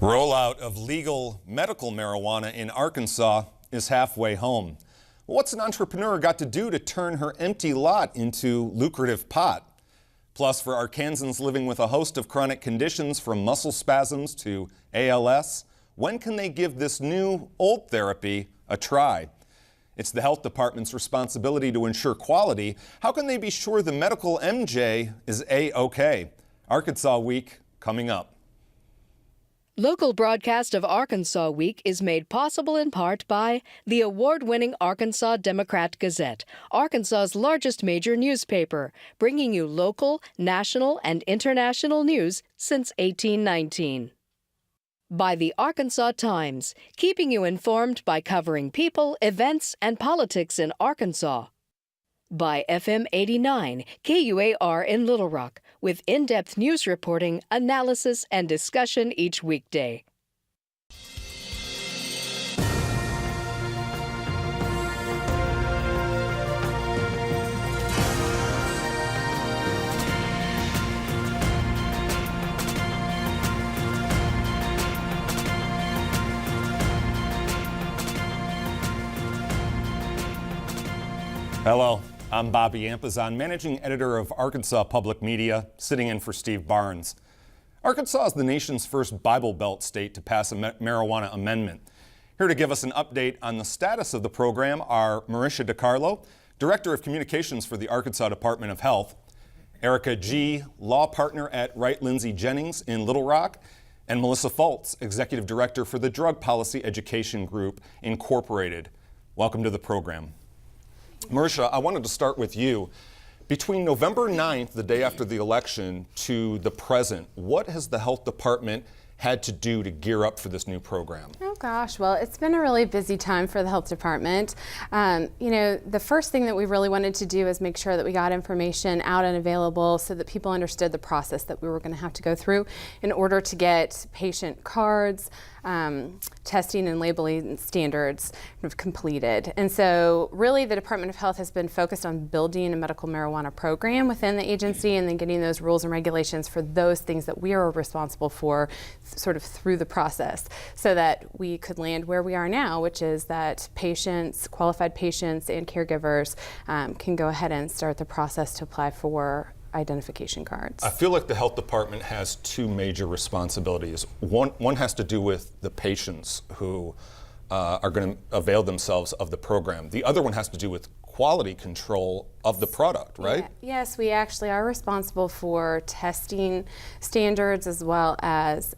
Rollout of legal medical marijuana in Arkansas is halfway home. What's an entrepreneur got to do to turn her empty lot into lucrative pot? Plus, for Arkansans living with a host of chronic conditions from muscle spasms to ALS, when can they give this new old therapy a try? It's the health department's responsibility to ensure quality. How can they be sure the medical MJ is A-OK? Arkansas Week coming up. Local broadcast of Arkansas Week is made possible in part by the award-winning Arkansas Democrat-Gazette, Arkansas's largest major newspaper, bringing you local, national, and international news since 1819. By the Arkansas Times, keeping you informed by covering people, events, and politics in Arkansas. By FM 89, KUAR in Little Rock, with in-depth news reporting, analysis, and discussion each weekday. Hello. I'm Bobby Ampazon, managing editor of Arkansas Public Media, sitting in for Steve Barnes. Arkansas is the nation's first Bible Belt state to pass a marijuana amendment. Here to give us an update on the status of the program are Marisha DiCarlo, Director of Communications for the Arkansas Department of Health, Erica G., law partner at Wright Lindsay Jennings in Little Rock, and Melissa Fultz, Executive Director for the Drug Policy Education Group, Incorporated. Welcome to the program. Marisha, I wanted to start with you. Between November 9th, the day after the election, to the present, what has the health department had to do to gear up for this new program? Oh gosh, well, it's been a really busy time for the health department. The first thing that we really wanted to do is make sure that we got information out and available so that people understood the process that we were going to have to go through in order to get patient cards, testing and labeling standards completed. And so really the Department of Health has been focused on building a medical marijuana program within the agency and then getting those rules and regulations for those things that we are responsible for sort of through the process so that we could land where we are now, which is that patients, qualified patients and caregivers can go ahead and start the process to apply for identification cards. I feel like the health department has two major responsibilities. One has to do with the patients who are going to avail themselves of the program. The other one has to do with quality control of the product, right? Yeah. Yes, we actually are responsible for testing standards as well as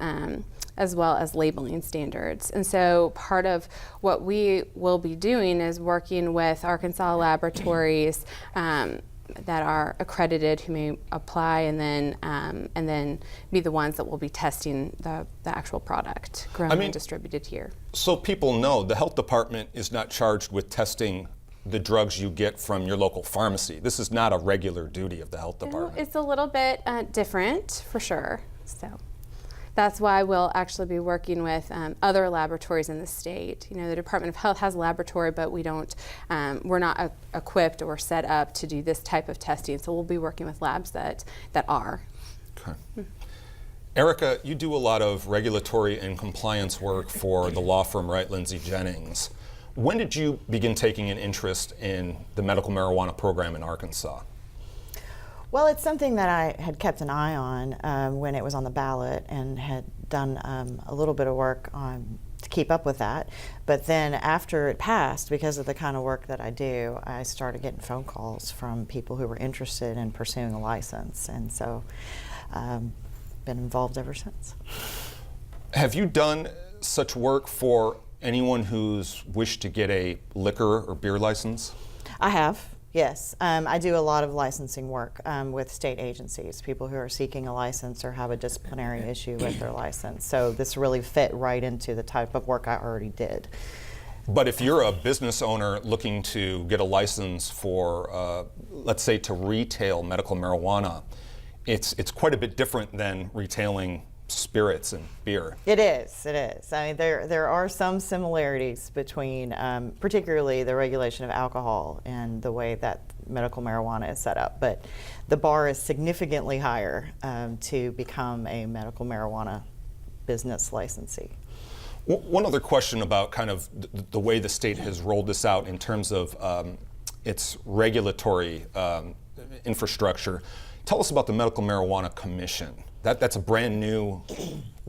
labeling standards. And so part of what we will be doing is working with Arkansas laboratories that are accredited who may apply and then be the ones that will be testing the actual product grown and distributed here. So people know the health department is not charged with testing the drugs you get from your local pharmacy. This is not a regular duty of the health department. It's a little bit different for sure. So that's why we'll actually be working with other laboratories in the state. You know, the Department of Health has a laboratory, but we're not equipped or set up to do this type of testing. So we'll be working with labs that are. Okay. Erica, you do a lot of regulatory and compliance work for the law firm Wright Lindsay Jennings. When did you begin taking an interest in the medical marijuana program in Arkansas? Well, it's something that I had kept an eye on when it was on the ballot and had done a little bit of work to keep up with that. But then after it passed, because of the kind of work that I do, I started getting phone calls from people who were interested in pursuing a license. And so been involved ever since. Have you done such work for anyone who's wished to get a liquor or beer license? I have. Yes, I do a lot of licensing work with state agencies, people who are seeking a license or have a disciplinary issue with their license. So this really fit right into the type of work I already did. But if you're a business owner looking to get a license for, let's say, to retail medical marijuana, it's quite a bit different than retailing spirits and beer. It is. I mean, there are some similarities between, particularly the regulation of alcohol and the way that medical marijuana is set up, but the bar is significantly higher to become a medical marijuana business licensee. One other question about kind of the way the state has rolled this out in terms of its regulatory infrastructure. Tell us about the Medical Marijuana Commission. That's a brand new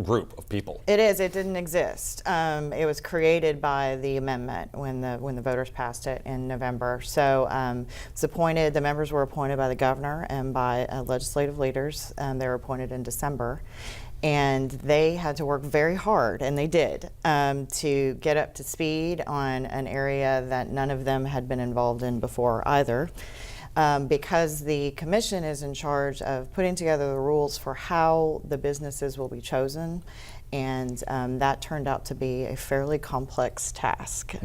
group of people. It is. It didn't exist. It was created by the amendment when the voters passed it in November. So it's appointed. The members were appointed by the governor and by legislative leaders. They were appointed in December, and they had to work very hard, and they did, to get up to speed on an area that none of them had been involved in before either. Because the commission is in charge of putting together the rules for how the businesses will be chosen, and that turned out to be a fairly complex task.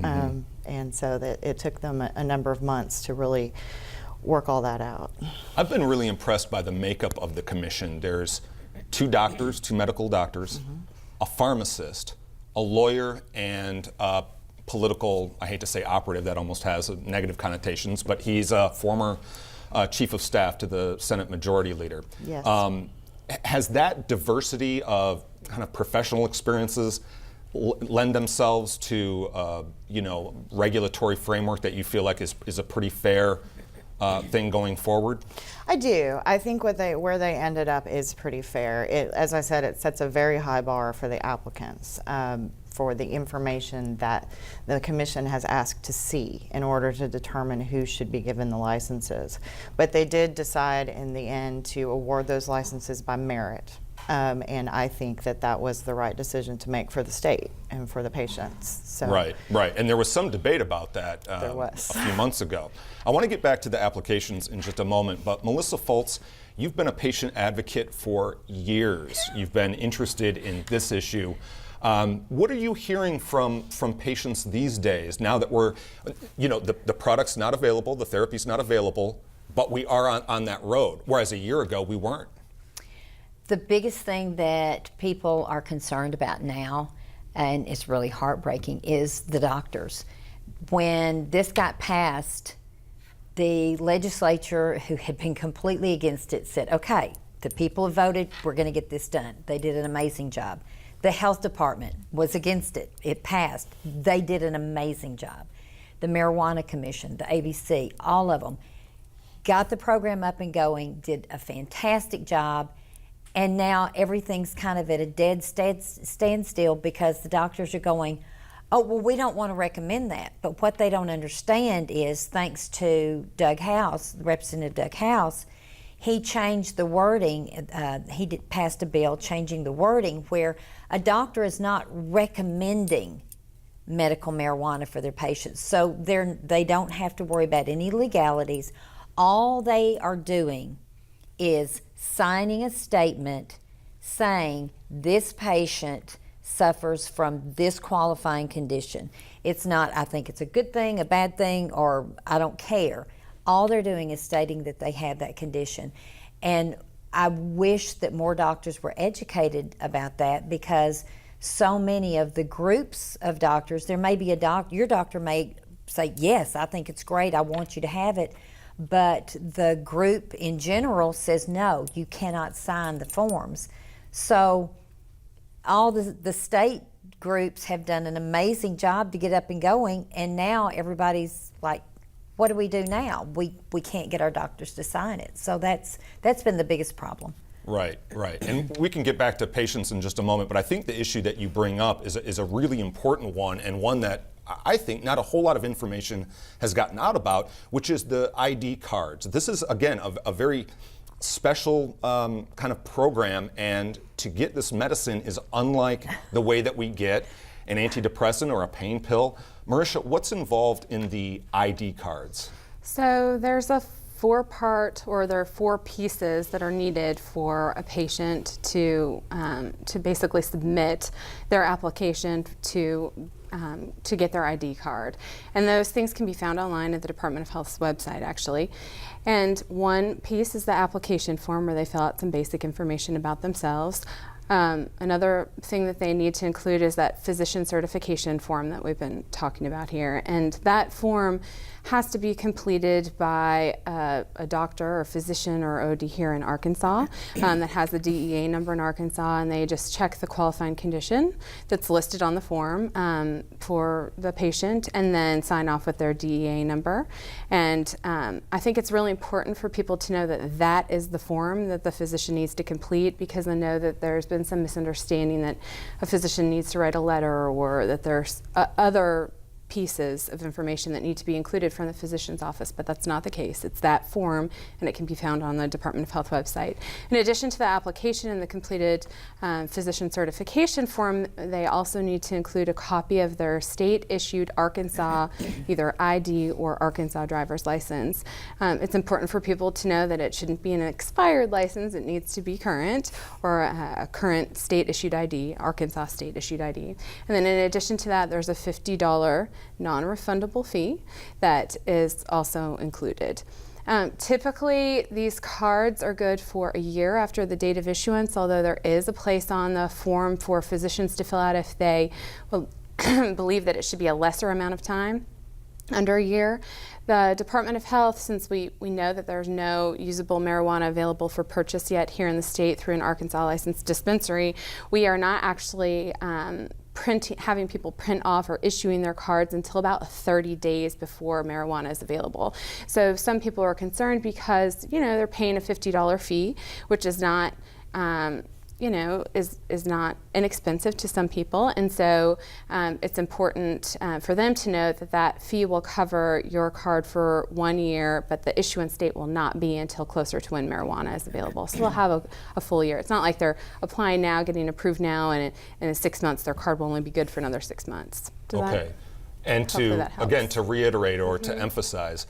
And so that it took them a number of months to really work all that out. I've been really impressed by the makeup of the commission. There's two medical doctors, a pharmacist, a lawyer, and a political, I hate to say operative, that almost has negative connotations, but he's a former chief of staff to the Senate Majority Leader. Yes. Has that diversity of kind of professional experiences lend themselves to regulatory framework that you feel like is a pretty fair thing going forward? I do. I think where they ended up is pretty fair. As I said, it sets a very high bar for the applicants for the information that the commission has asked to see in order to determine who should be given the licenses. But they did decide in the end to award those licenses by merit. And I think that was the right decision to make for the state and for the patients. So. Right. And there was some debate about that a few months ago. I want to get back to the applications in just a moment, but Melissa Fultz, you've been a patient advocate for years. You've been interested in this issue. What are you hearing from patients these days now that the product's not available, the therapy's not available, but we are on that road, whereas a year ago we weren't? The biggest thing that people are concerned about now, and it's really heartbreaking, is the doctors. When this got passed, the legislature, who had been completely against it, said, okay, the people have voted, we're going to get this done. They did an amazing job. The health department was against it. It passed. They did an amazing job. The Marijuana Commission, the ABC, all of them got the program up and going, did a fantastic job. And now everything's kind of at a dead standstill because the doctors are going, oh, well, we don't want to recommend that. But what they don't understand is, thanks to Doug House, Representative Doug House, he changed the wording. Passed a bill changing the wording where a doctor is not recommending medical marijuana for their patients. So they don't have to worry about any legalities. All they are doing is signing a statement saying this patient suffers from this qualifying condition. It's not, I think it's a good thing, a bad thing, or I don't care. All they're doing is stating that they have that condition. And I wish that more doctors were educated about that, because so many of the groups of doctors, there may be your doctor may say, yes, I think it's great, I want you to have it. But the group in general says, no, you cannot sign the forms. So all the state groups have done an amazing job to get up and going, and now everybody's like, what do we do now? We can't get our doctors to sign it. So that's been the biggest problem. Right. And we can get back to patients in just a moment, but I think the issue that you bring up is a really important one, and one that I think not a whole lot of information has gotten out about, which is the ID cards. This is, again, a very special kind of program, and to get this medicine is unlike the way that we get an antidepressant or a pain pill. Marisha, what's involved in the ID cards? So there's a there are 4 pieces that are needed for a patient to basically submit their application to get their ID card. And those things can be found online at the Department of Health's website, actually. And one piece is the application form, where they fill out some basic information about themselves. Another thing that they need to include is that physician certification form that we've been talking about here. And that form has to be completed by a doctor or physician or OD here in Arkansas that has the DEA number in Arkansas, and they just check the qualifying condition that's listed on the form for the patient and then sign off with their DEA number. And I think it's really important for people to know that that is the form that the physician needs to complete, because I know that there's been some misunderstanding that a physician needs to write a letter, or that there's other pieces of information that need to be included from the physician's office, but that's not the case. It's that form, and it can be found on the Department of Health website. In addition to the application and the completed physician certification form, they also need to include a copy of their state-issued Arkansas either ID or Arkansas driver's license. It's important for people to know that it shouldn't be an expired license. It needs to be current, or a current state-issued ID, Arkansas state-issued ID. And then in addition to that, there's a $50 non-refundable fee that is also included. Typically, these cards are good for a year after the date of issuance, although there is a place on the form for physicians to fill out if they believe that it should be a lesser amount of time, under a year. The Department of Health, since we know that there's no usable marijuana available for purchase yet here in the state through an Arkansas licensed dispensary, we are not actually having people print off or issuing their cards until about 30 days before marijuana is available. So some people are concerned because, they're paying a $50 fee, which is not, is not inexpensive to some people. And so it's important for them to know that that fee will cover your card for 1 year, but the issuance date will not be until closer to when marijuana is available. So they'll have a full year. It's not like they're applying now, getting approved now, and in 6 months their card will only be good for another 6 months. Okay. And to reiterate or to emphasize,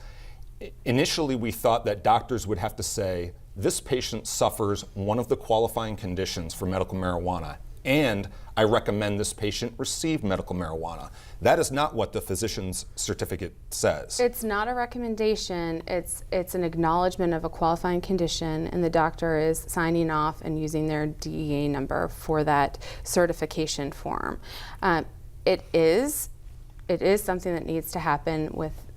initially we thought that doctors would have to say, this patient suffers one of the qualifying conditions for medical marijuana, and I recommend this patient receive medical marijuana. That is not what the physician's certificate says. It's not a recommendation, it's an acknowledgement of a qualifying condition, and the doctor is signing off and using their DEA number for that certification form. It is something that needs to happen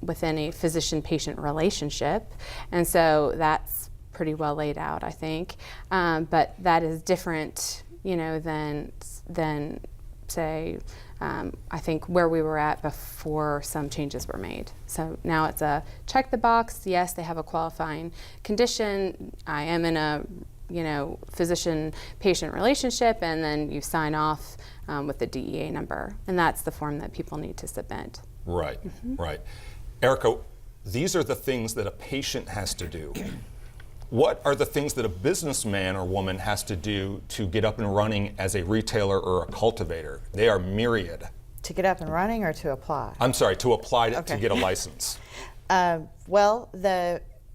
within a physician-patient relationship, and so that's pretty well laid out, I think. But that is different, than say, I think where we were at before some changes were made. So now it's a check the box. Yes, they have a qualifying condition. I am in a physician-patient relationship, and then you sign off with the DEA number, and that's the form that people need to submit. Right, right. Erica, these are the things that a patient has to do. What are the things that a businessman or woman has to do to get up and running as a retailer or a cultivator? They are myriad. To get up and running or to apply? I'm sorry, to apply to get a license.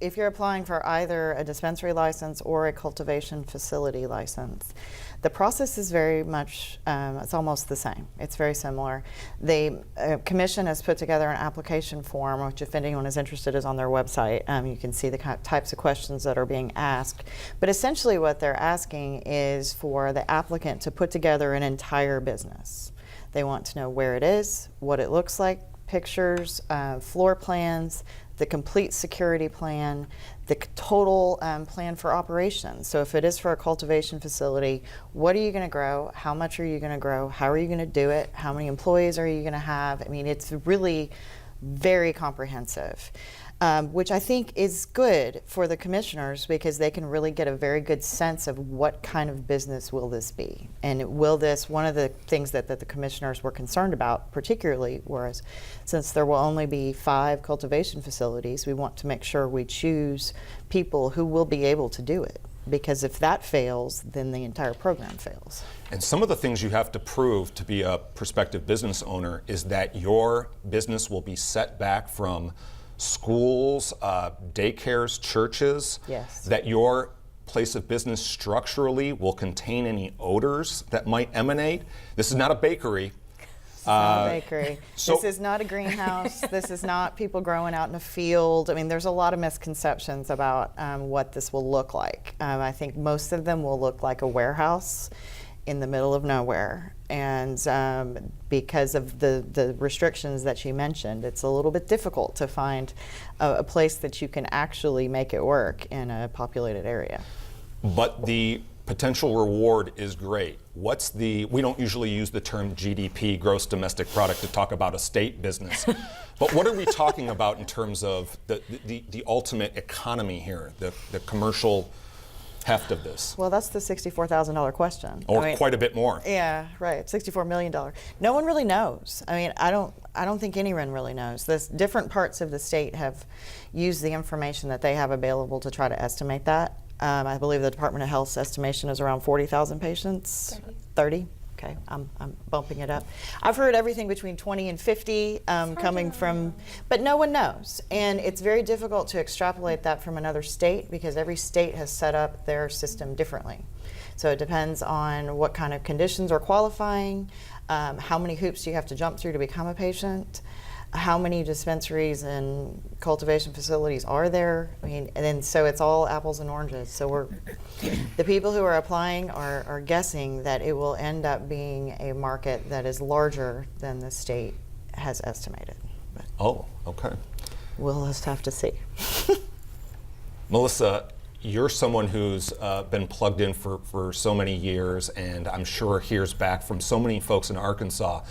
If you're applying for either a dispensary license or a cultivation facility license, the process is very much, it's almost the same. It's very similar. The commission has put together an application form, which if anyone is interested is on their website. You can see the types of questions that are being asked. But essentially what they're asking is for the applicant to put together an entire business. They want to know where it is, what it looks like, pictures, floor plans, the complete security plan, the total plan for operations. So if it is for a cultivation facility, what are you going to grow? How much are you going to grow? How are you going to do it? How many employees are you going to have? I mean, it's really very comprehensive, which I think is good for the commissioners because they can really get a very good sense of what kind of business will this be. And one of the things that the commissioners were concerned about particularly was, since there will only be 5 cultivation facilities, we want to make sure we choose people who will be able to do it. Because if that fails, then the entire program fails. And some of the things you have to prove to be a prospective business owner is that your business will be set back from schools, daycares, churches, yes. That your place of business structurally will contain any odors that might emanate. This is not a bakery. It's not a bakery. This is not a greenhouse. This is not people growing out in a field. I mean, there's a lot of misconceptions about what this will look like. I think most of them will look like a warehouse in the middle of nowhere. And because of the restrictions that you mentioned, it's a little bit difficult to find a place that you can actually make it work in a populated area. But the potential reward is great. We don't usually use the term GDP, gross domestic product, to talk about a state business. But what are we talking about in terms of the ultimate economy here, the commercial heft of this? Well, that's the $64,000 question. Or quite a bit more. Yeah, right. $64 million. No one really knows. I mean, I don't think anyone really knows. Different parts of the state have used the information that they have available to try to estimate that. I believe the Department of Health's estimation is around 40,000 patients. 30? Okay, I'm bumping it up. I've heard everything between 20 and 50 coming from, but no one knows. And it's very difficult to extrapolate that from another state because every state has set up their system differently. So it depends on what kind of conditions are qualifying, how many hoops you have to jump through to become a patient, how many dispensaries and cultivation facilities are there. I mean, and then so it's all apples and oranges. So the people who are applying are guessing that it will end up being a market that is larger than the state has estimated. But oh, okay. We'll just have to see. Melissa, you're someone who's been plugged in for so many years, and I'm sure hears back from so many folks in Arkansas.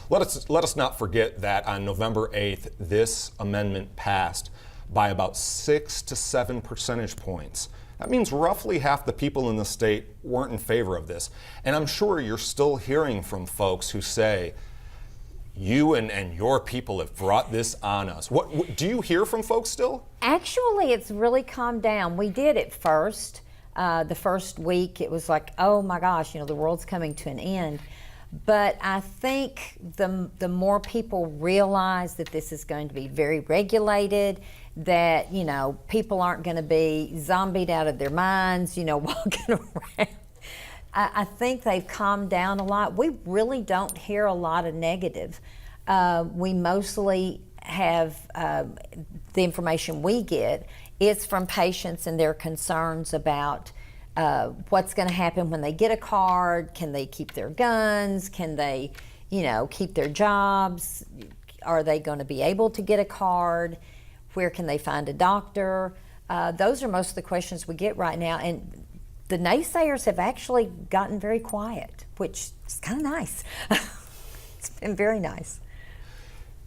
Let us not forget that on November 8th, this amendment passed by about 6 to 7 percentage points. That means roughly half the people in the state weren't in favor of this. And I'm sure you're still hearing from folks who say, you and your people have brought this on us. What do you hear from folks still? Actually, it's really calmed down. We did at first. The first week, it was like, oh my gosh, the world's coming to an end. But I think the more people realize that this is going to be very regulated, that, people aren't going to be zombied out of their minds, walking around. I think they've calmed down a lot. We really don't hear a lot of negative. We mostly have the information we get is from patients and their concerns about what's going to happen when they get a card. Can they keep their guns? Can they, keep their jobs? Are they going to be able to get a card? Where can they find a doctor? Those are most of the questions we get right now. And the naysayers have actually gotten very quiet, which is kind of nice. It's been very nice.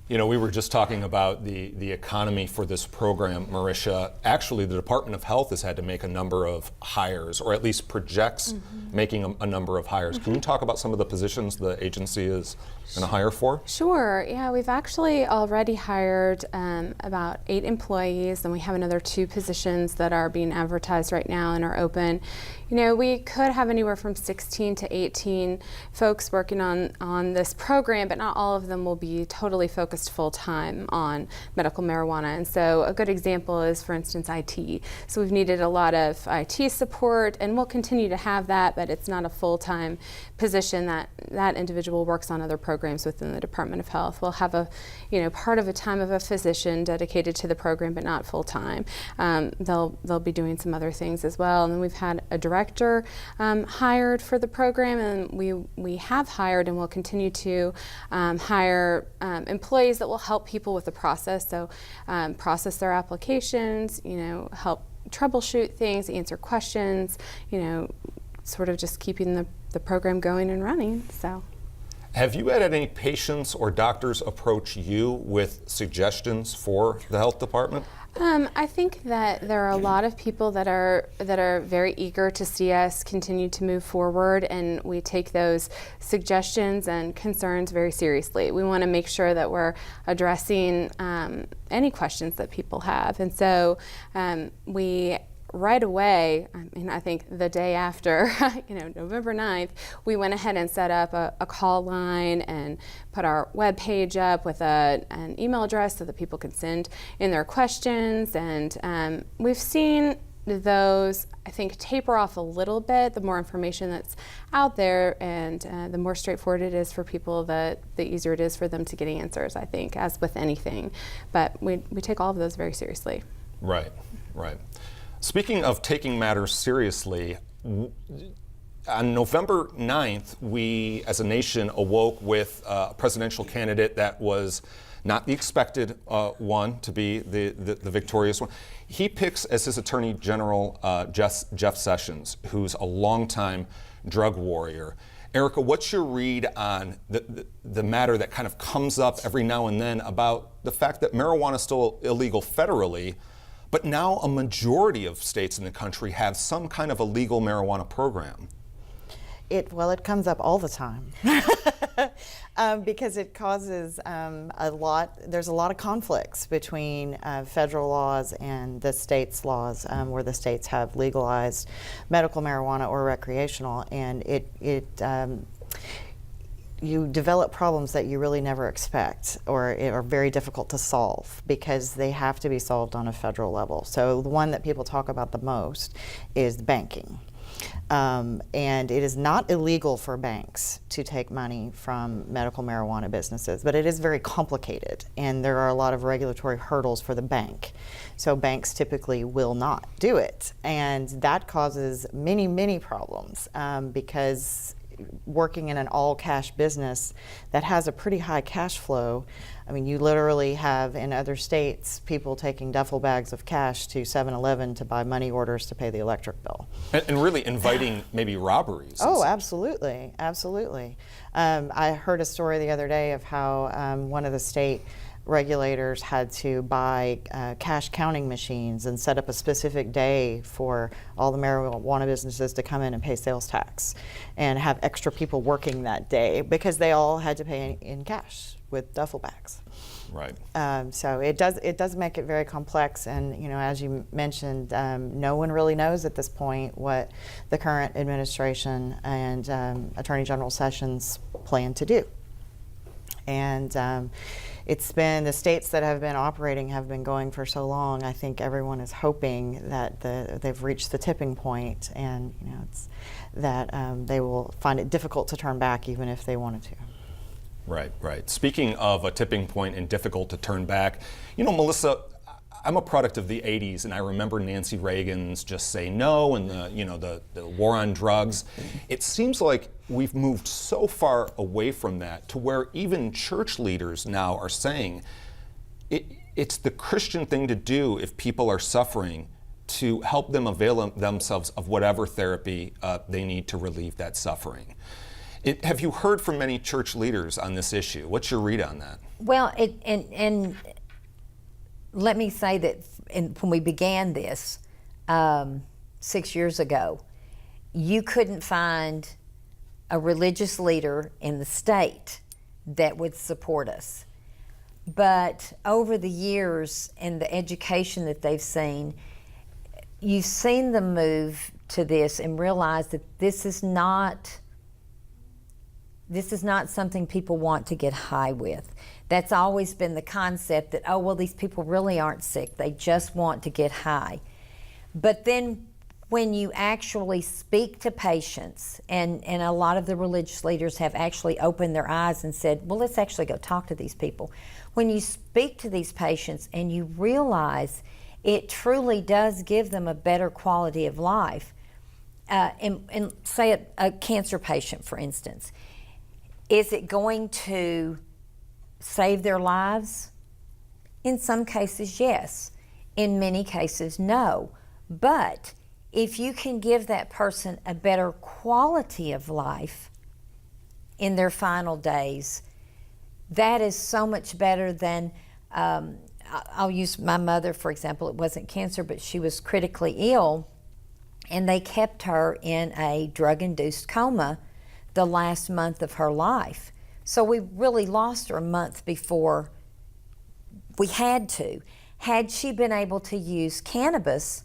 We were just talking about the economy for this program, Marisha. Actually, the Department of Health has had to make a number of hires, or at least projects making a number of hires. Can you talk about some of the positions the agency is going to hire for? Sure. Yeah, we've actually already hired about 8 employees, and we have another 2 positions that are being advertised right now and are open. We could have anywhere from 16 to 18 folks working on this program, but not all of them will be totally focused full-time on medical marijuana. And so a good example is, for instance, IT. So we've needed a lot of IT support, and we'll continue to have that, but it's not a full-time position. That individual works on other programs within the Department of Health. We'll have part of a time of a physician dedicated to the program, but not full-time. They'll be doing some other things as well. And then we've had a director hired for the program, and we have hired and will continue to hire employees that will help people with the process. So process their applications, help troubleshoot things, answer questions, sort of just keeping the program going and running. So. Have you had any patients or doctors approach you with suggestions for the health department? I think that there are a lot of people that are very eager to see us continue to move forward, and we take those suggestions and concerns very seriously. We want to make sure that we're addressing any questions that people have, and so we right away, I think the day after, November 9th, we went ahead and set up a call line and put our web page up with an email address so that people can send in their questions. And we've seen those, I think, taper off a little bit the more information that's out there, and the more straightforward it is for people, the easier it is for them to get answers, I think, as with anything. But we take all of those very seriously. Right. Speaking of taking matters seriously, on November 9th, we as a nation awoke with a presidential candidate that was not the expected one to be the victorious one. He picks as his Attorney General Jeff Sessions, who's a longtime drug warrior. Erica, what's your read on the matter that kind of comes up every now and then about the fact that marijuana is still illegal federally, but now a majority of states in the country have some kind of a legal marijuana program? It comes up all the time because it causes there's a lot of conflicts between federal laws and the states' laws, where the states have legalized medical marijuana or recreational, and you develop problems that you really never expect or are very difficult to solve because they have to be solved on a federal level. So the one that people talk about the most is banking. And it is not illegal for banks to take money from medical marijuana businesses, but it is very complicated, and there are a lot of regulatory hurdles for the bank. So banks typically will not do it, and that causes many, many problems because working in an all-cash business that has a pretty high cash flow, I mean, you literally have in other states people taking duffel bags of cash to 7-Eleven to buy money orders to pay the electric bill. And really inviting maybe robberies. Oh, absolutely, absolutely. I heard a story the other day of how one of the state regulators had to buy cash counting machines and set up a specific day for all the marijuana businesses to come in and pay sales tax and have extra people working that day because they all had to pay in cash with duffel bags. Right. So it does make it very complex, and as you mentioned, no one really knows at this point what the current administration and Attorney General Sessions plan to do. And it's been the states that have been operating have been going for so long. I think everyone is hoping that they've reached the tipping point, and it's that they will find it difficult to turn back even if they wanted to. Right, right. Speaking of a tipping point and difficult to turn back, Melissa, I'm a product of the 80s, and I remember Nancy Reagan's Just Say No and the war on drugs. It seems like we've moved so far away from that to where even church leaders now are saying it's the Christian thing to do if people are suffering to help them avail themselves of whatever therapy they need to relieve that suffering. Have you heard from many church leaders on this issue? What's your read on that? Well, and let me say that when we began this 6 years ago, you couldn't find a religious leader in the state that would support us. But over the years and the education that they've seen, you've seen them move to this and realize that this is not something people want to get high with. That's always been the concept that, oh, well, these people really aren't sick. They just want to get high. But then when you actually speak to patients, and a lot of the religious leaders have actually opened their eyes and said, well, let's actually go talk to these people. When you speak to these patients and you realize it truly does give them a better quality of life, and say a cancer patient, for instance, is it going to save their lives? In some cases, yes. In many cases, no. But if you can give that person a better quality of life in their final days, that is so much better than, I'll use my mother, for example. It wasn't cancer, but she was critically ill, and they kept her in a drug-induced coma the last month of her life. So we really lost her a month before we had to. Had she been able to use cannabis,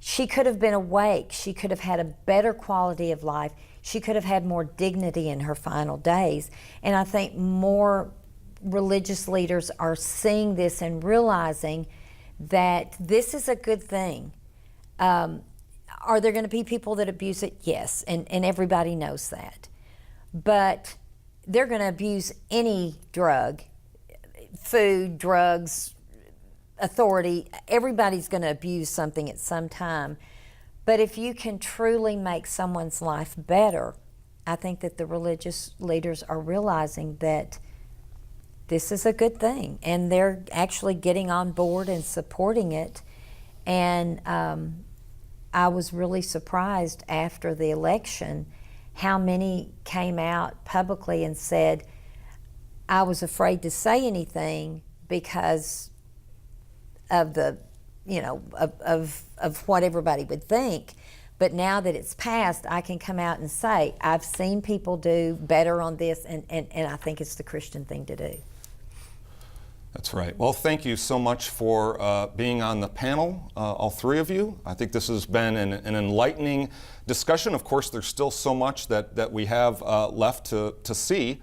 she could have been awake. She could have had a better quality of life. She could have had more dignity in her final days. And I think more religious leaders are seeing this and realizing that this is a good thing. Are there going to be people that abuse it? Yes, and everybody knows that. But they're going to abuse any drug, food, drugs, authority. Everybody's going to abuse something at some time. But if you can truly make someone's life better, I think that the religious leaders are realizing that this is a good thing, and they're actually getting on board and supporting it. And I was really surprised after the election how many came out publicly and said, I was afraid to say anything because of the, of what everybody would think. But now that it's passed, I can come out and say, I've seen people do better on this, and I think it's the Christian thing to do. That's right. Well, thank you so much for being on the panel, all three of you. I think this has been an enlightening discussion. Of course, there's still so much that we have left to see,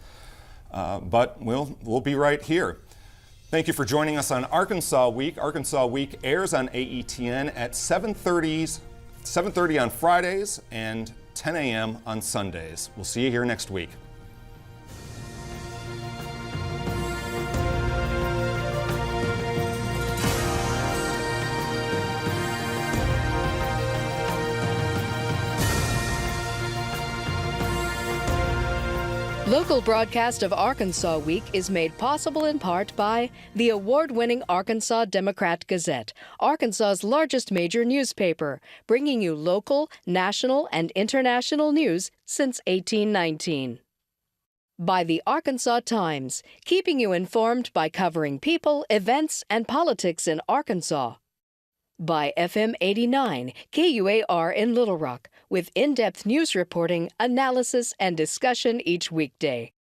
but we'll be right here. Thank you for joining us on Arkansas Week. Arkansas Week airs on AETN at 7:30 on Fridays and 10 a.m. on Sundays. We'll see you here next week. Local broadcast of Arkansas Week is made possible in part by the award-winning Arkansas Democrat-Gazette, Arkansas's largest major newspaper, bringing you local, national, and international news since 1819. By the Arkansas Times, keeping you informed by covering people, events, and politics in Arkansas. By FM 89, KUAR in Little Rock, with in-depth news reporting, analysis, and discussion each weekday.